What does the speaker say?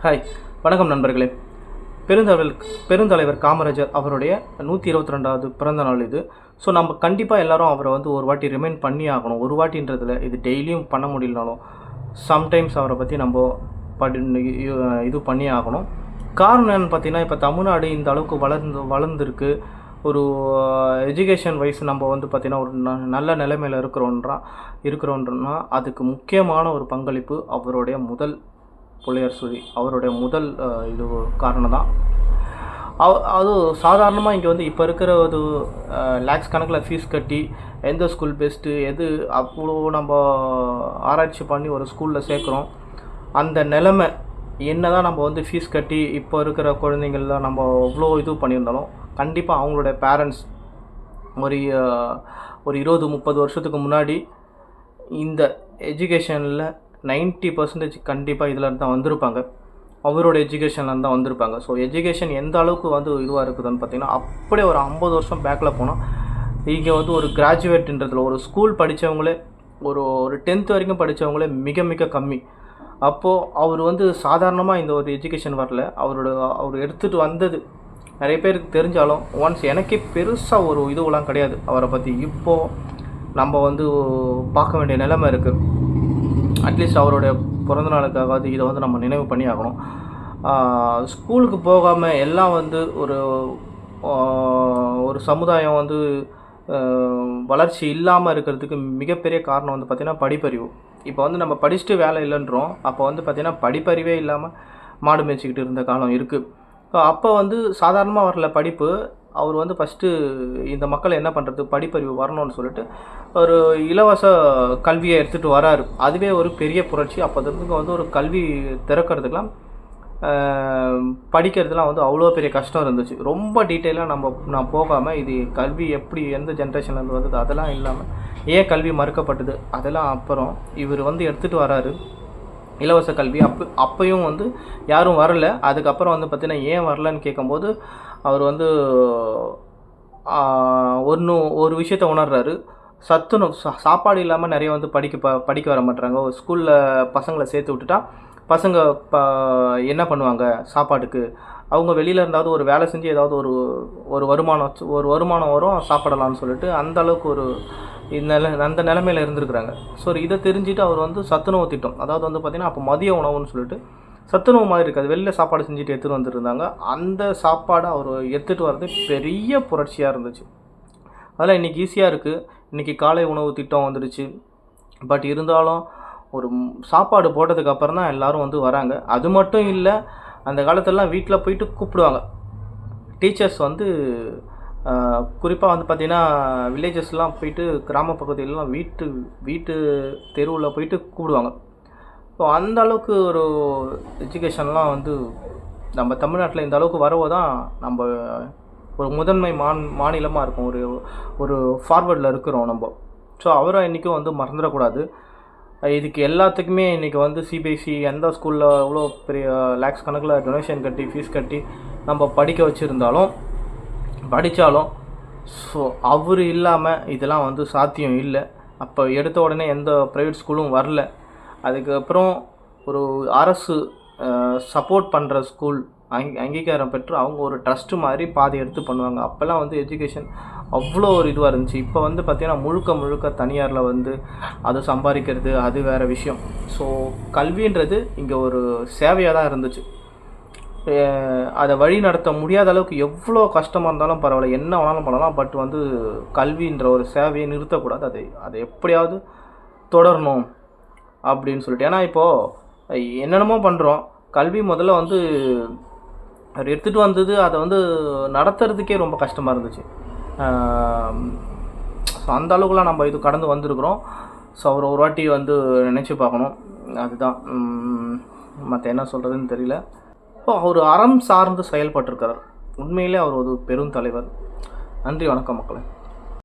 Hi, வணக்கம் நண்பர்களே. பெருந்தலைவர் காமராஜர் அவருடைய 122வது பிறந்த நாள் இது. ஸோ நம்ம கண்டிப்பாக எல்லோரும் அவரை வந்து ஒரு வாட்டி ரிமைண்ட் பண்ணி ஆகணும். ஒரு வாட்டின்றதில் இது டெய்லியும் பண்ண முடியலனாலும் சம்டைம்ஸ் அவரை பற்றி நம்ம இது பண்ணி ஆகணும். காரணம் என்னென்னு பார்த்தீங்கன்னா, இப்போ தமிழ்நாடு இந்த அளவுக்கு வளர்ந்துருக்கு. ஒரு எஜுகேஷன் வைஸ் நம்ம வந்து பார்த்திங்கன்னா ஒரு நல்ல நிலைமையில் இருக்கிறோன்றா அதுக்கு முக்கியமான ஒரு பங்களிப்பு அவருடைய முதல் அவருடைய முதல் இது காரணம் தான். அது சாதாரணமாக இங்கே வந்து இப்போ இருக்கிற ஒரு லேக்ஸ் கணக்கில் ஃபீஸ் கட்டி எந்த ஸ்கூல் பெஸ்ட்டு எது அவ்வளோ நம்ம ஆராய்ச்சி பண்ணி ஒரு ஸ்கூலில் சேர்க்குறோம். அந்த நிலைமை என்ன தான் நம்ம வந்து ஃபீஸ் கட்டி இப்போ இருக்கிற குழந்தைங்கள்லாம் நம்ம அவ்வளோ இது பண்ணியிருந்தாலும் கண்டிப்பாக அவங்களுடைய பேரண்ட்ஸ் ஒரு 20-30 வருஷத்துக்கு முன்னாடி இந்த எஜுகேஷனில் 90% கண்டிப்பாக இதில் தான் வந்திருப்பாங்க. அவரோட எஜுகேஷனில் தான் வந்திருப்பாங்க. ஸோ எஜுகேஷன் எந்த அளவுக்கு வந்து இதுவாக இருக்குதுன்னு பார்த்திங்கன்னா, அப்படியே ஒரு 50 வருஷம் பேக்கில் போனால் இங்கே வந்து ஒரு கிராஜுவேட்ன்றதில் ஒரு ஸ்கூல் படித்தவங்களே ஒரு 10th வரைக்கும் படித்தவங்களே மிக மிக கம்மி. அப்போது அவர் வந்து சாதாரணமாக இந்த ஒரு எஜுகேஷன் வரல. அவர் எடுத்துகிட்டு வந்தது நிறைய பேருக்கு தெரிஞ்சாலும் ஒன்ஸ் எனக்கே பெருசாக ஒரு இதுவெல்லாம் கிடையாது அவரை பற்றி. இப்போது நம்ம வந்து பார்க்க வேண்டிய நிலைமை இருக்குது. அட்லீஸ்ட் அவருடைய பிறந்தநாளுக்காவது இதை வந்து நம்ம நினைவு பண்ணி ஆகணும். ஸ்கூலுக்கு போகாமல் எல்லாம் வந்து ஒரு சமுதாயம் வந்து வளர்ச்சி இல்லாமல் இருக்கிறதுக்கு மிகப்பெரிய காரணம் வந்து பார்த்திங்கன்னா படிப்பறிவு. இப்போ வந்து நம்ம படிச்சுட்டு வேலை இல்லைன்றோம். அப்போ வந்து பார்த்திங்கன்னா படிப்பறிவே இல்லாமல் மாடு மேய்ச்சிக்கிட்டு இருந்த காலம் இருக்குது. ஸோ அப்போ வந்து சாதாரணமாக வரல படிப்பு. அவர் வந்து ஃபஸ்ட்டு இந்த மக்கள் என்ன பண்ணுறது, படிப்பறிவு வரணும்னு சொல்லிட்டு ஒரு இலவச கல்வியை எடுத்துகிட்டு வராரு. அதுவே ஒரு பெரிய புரட்சி. அப்போதுக்கு வந்து ஒரு கல்வி திறக்கிறதுக்கெலாம் படிக்கிறதுலாம் வந்து அவ்வளோ பெரிய கஷ்டம் இருந்துச்சு. ரொம்ப டீட்டெயிலாக நான் போகாமல் இது கல்வி எப்படி எந்த ஜென்ரேஷன்லேருந்து வந்தது அதெல்லாம் இல்லாமல் ஏன் கல்வி மறுக்கப்பட்டது அதெல்லாம் அப்புறம் இவர் வந்து எடுத்துகிட்டு வராரு இலவச கல்வி. அப்பையும் வந்து யாரும் வரல. அதுக்கப்புறம் வந்து பார்த்திங்கன்னா ஏன் வரலன்னு கேட்கும்போது அவர் வந்து ஒரு விஷயத்தை உணர்றாரு. சாப்பாடு இல்லாமல் நிறைய வந்து படிக்க வர மாட்டாங்க. ஒரு ஸ்கூலில் பசங்களை சேர்த்து விட்டுட்டா பசங்க என்ன பண்ணுவாங்க சாப்பாட்டுக்கு, அவங்க வெளியில் இருந்தாவது ஒரு வேலை செஞ்சு ஏதாவது ஒரு வருமானம் வரும், சாப்பிடலான்னு சொல்லிட்டு அந்த அளவுக்கு அந்த நிலைமையில் இருந்திருக்கிறாங்க. ஸோ இதை தெரிஞ்சுட்டு அவர் வந்து சத்துணவு திட்டம், அதாவது வந்து பார்த்திங்கன்னா அப்போ மதிய உணவுன்னு சொல்லிட்டு சத்துணவு மாதிரி இருக்காது, வெளியில் சாப்பாடு செஞ்சுட்டு எடுத்துகிட்டு வந்துருந்தாங்க. அந்த சாப்பாடை அவர் எடுத்துகிட்டு வர்றது பெரிய புரட்சியாக இருந்துச்சு. அதெல்லாம் இன்றைக்கி ஈஸியாக இருக்குது. இன்றைக்கி காலை உணவு திட்டம் வந்துடுச்சு. பட் இருந்தாலும் ஒரு சாப்பாடு போட்டதுக்கு அப்புறம் தான் எல்லோரும் வந்து வராங்க. அது மட்டும் இல்லை, அந்த காலத்திலலாம் வீட்டில் போயிட்டு கூப்பிடுவாங்க. டீச்சர்ஸ் வந்து குறிப்பாக வந்து பார்த்திங்கன்னா வில்லேஜஸ்லாம் போயிட்டு கிராம பகுதியிலலாம் வீட்டு தெருவில் போயிட்டு கூப்பிடுவாங்க. ஸோ அந்த அளவுக்கு ஒரு எஜுகேஷன்லாம் வந்து நம்ம தமிழ்நாட்டில் இந்த அளவுக்கு வரவோ தான் நம்ம ஒரு முதன்மை மாநிலமாக இருக்கும், ஒரு ஃபார்வர்டில் இருக்கிறோம் நம்ம. ஸோ அவரை இன்றைக்கும் வந்து மறந்துடக்கூடாது. இதுக்கு எல்லாத்துக்குமே இன்றைக்கி வந்து சிபிஎஸ்சி எந்த ஸ்கூலில் எவ்வளோ பெரிய லேக்ஸ் கணக்கில் டொனேஷன் கட்டி ஃபீஸ் கட்டி நம்ம படிக்க வச்சுருந்தாலும் படித்தாலும் ஸோ அவர் இல்லாமல் இதெல்லாம் வந்து சாத்தியம் இல்லை. அப்போ எடுத்த உடனே எந்த ப்ரைவேட் ஸ்கூலும் வரல. அதுக்கப்புறம் ஒரு அரசு சப்போர்ட் பண்ணுற ஸ்கூல் அங்கீகாரம் பெற்று அவங்க ஒரு ட்ரஸ்ட்டு மாதிரி பாதி எடுத்து பண்ணுவாங்க. அப்போல்லாம் வந்து எஜுகேஷன் அவ்வளோ ஒரு இதுவாக இருந்துச்சு. இப்போ வந்து பார்த்திங்கன்னா முழுக்க தனியாரில் வந்து அது சம்பாதிக்கிறது அது வேறு விஷயம். ஸோ கல்வின்றது இங்கே ஒரு சேவையாக தான் இருந்துச்சு. அதை வழி நடத்த முடியாத அளவுக்கு எவ்வளோ கஷ்டமாக இருந்தாலும் பரவாயில்ல, என்ன வேணாலும் பண்ணலாம். பட் வந்து கல்வின்ற ஒரு சேவையை நிறுத்தக்கூடாது. அதை எப்படியாவது தொடரணும் அப்படின்னு சொல்லிட்டு. ஏன்னா இப்போது என்னென்னமோ பண்ணுறோம். கல்வி முதல்ல வந்து அவர் எடுத்துகிட்டு வந்தது அதை வந்து நடத்துறதுக்கே ரொம்ப கஷ்டமாக இருந்துச்சு. ஸோ அந்த அளவுக்குலாம் நம்ம இது கடந்து வந்திருக்கிறோம். ஸோ அவர் ஒரு வாட்டி வந்து நினச்சி பார்க்கணும். அதுதான், மற்ற என்ன சொல்கிறதுன்னு தெரியல. ஸோ அவர் அறம் சார்ந்து செயல்பட்டிருக்கிறார். உண்மையிலே அவர் ஒரு பெரும் தலைவர். நன்றி, வணக்கம் மக்களே.